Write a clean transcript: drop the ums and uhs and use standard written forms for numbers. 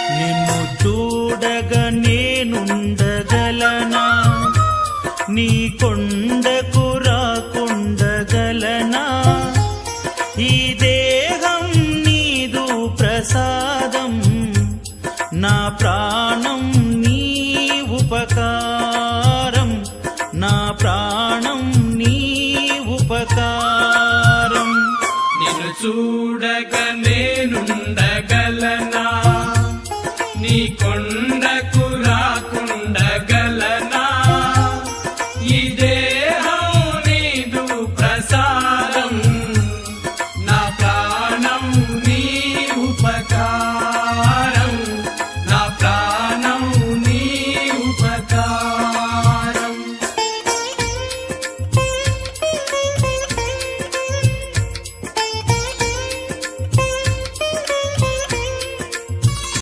నిన్ను చూడగా నేనుండగలనా, నీ కొండకు రాకుండగలనా? ఈ దేహం నీదు ప్రసాదం, నా